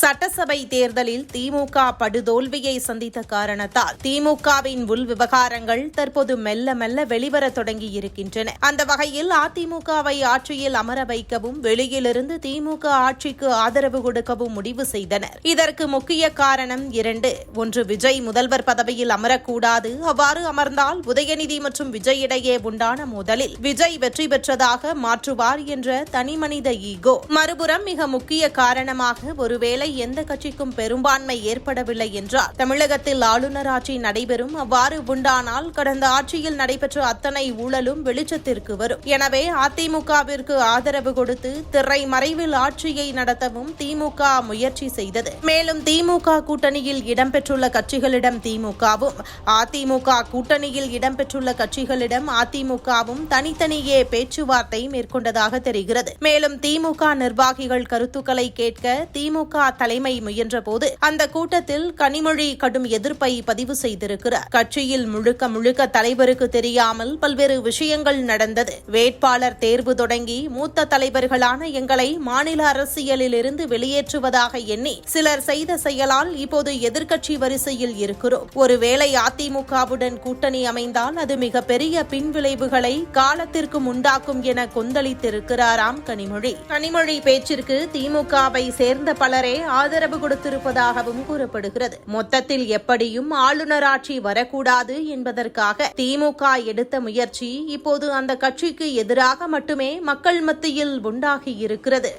சட்டசபை தேர்தலில் திமுக படுதோல்வியை சந்தித்த காரணத்தால் திமுகவின் உள் விவகாரங்கள் தற்போது மெல்ல மெல்ல வெளிவர தொடங்கியிருக்கின்றன. அந்த வகையில் அதிமுகவை ஆட்சியில் அமர வைக்கவும் வெளியிலிருந்து திமுக ஆட்சிக்கு ஆதரவு கொடுக்கவும் முடிவு செய்தனர். இதற்கு முக்கிய காரணம் இரண்டு. ஒன்று, விஜய் முதல்வர் பதவியில் அமரக்கூடாது. அவ்வாறு அமர்ந்தால் உதயநிதி மற்றும் விஜய் இடையே உண்டான மோதலில் விஜய் வெற்றி பெற்றதாக மாற்றுவார் என்ற தனிமனித ஈகோ. மறுபுறம் மிக முக்கிய காரணமாக ஒருவேளை எந்த கட்சிக்கும் பெரும்பான்மை ஏற்படவில்லை என்றால் தமிழகத்தில் ஆளுநர் ஆட்சி நடைபெறும். அவ்வாறு உண்டானால் கடந்த ஆட்சியில் நடைபெற்ற அத்தனை ஊழலும் வெளிச்சத்திற்கு வரும். எனவே அதிமுகவிற்கு ஆதரவு கொடுத்து திரை மறைவில் ஆட்சியை நடத்தவும் திமுக முயற்சி செய்தது. மேலும் திமுக கூட்டணியில் இடம்பெற்றுள்ள கட்சிகளிடம் திமுகவும் அதிமுக கூட்டணியில் இடம்பெற்றுள்ள கட்சிகளிடம் அதிமுகவும் தனித்தனியே பேச்சுவார்த்தை மேற்கொண்டதாக தெரிகிறது. மேலும் திமுக நிர்வாகிகள் கருத்துக்களை கேட்க திமுக தலைமை முயன்றபோது அந்த கூட்டத்தில் கனிமொழி கடும் எதிர்ப்பை பதிவு செய்திருக்கிறார். கட்சியில் முழுக்க தலைவருக்கு தெரியாமல் பல்வேறு விஷயங்கள் நடந்தது. வேட்பாளர் தேர்வு தொடங்கி மூத்த தலைவர்களான எங்களை மாநில அரசியலில் இருந்து வெளியேற்றுவதாக எண்ணி சிலர் செய்த செயலால் இப்போது எதிர்க்கட்சி வரிசையில் இருக்கிறோம். ஒருவேளை அதிமுகவுடன் கூட்டணி அமைந்தால் அது மிகப்பெரிய பின்விளைவுகளை காலத்திற்கும் உண்டாக்கும் என கொந்தளித்திருக்கிறாராம் கனிமொழி. கனிமொழி பேச்சிற்கு திமுகவை சேர்ந்த பலரே ஆதரவு கொடுத்திருப்பதாகவும் கூறப்படுகிறது. மொத்தத்தில் எப்படியும் ஆளுநர் ஆட்சி வரக்கூடாது என்பதற்காக திமுக எடுத்த முயற்சி இப்போது அந்த கட்சிக்கு எதிராக மட்டுமே மக்கள் மத்தியில் உண்டாகி இருக்கிறது.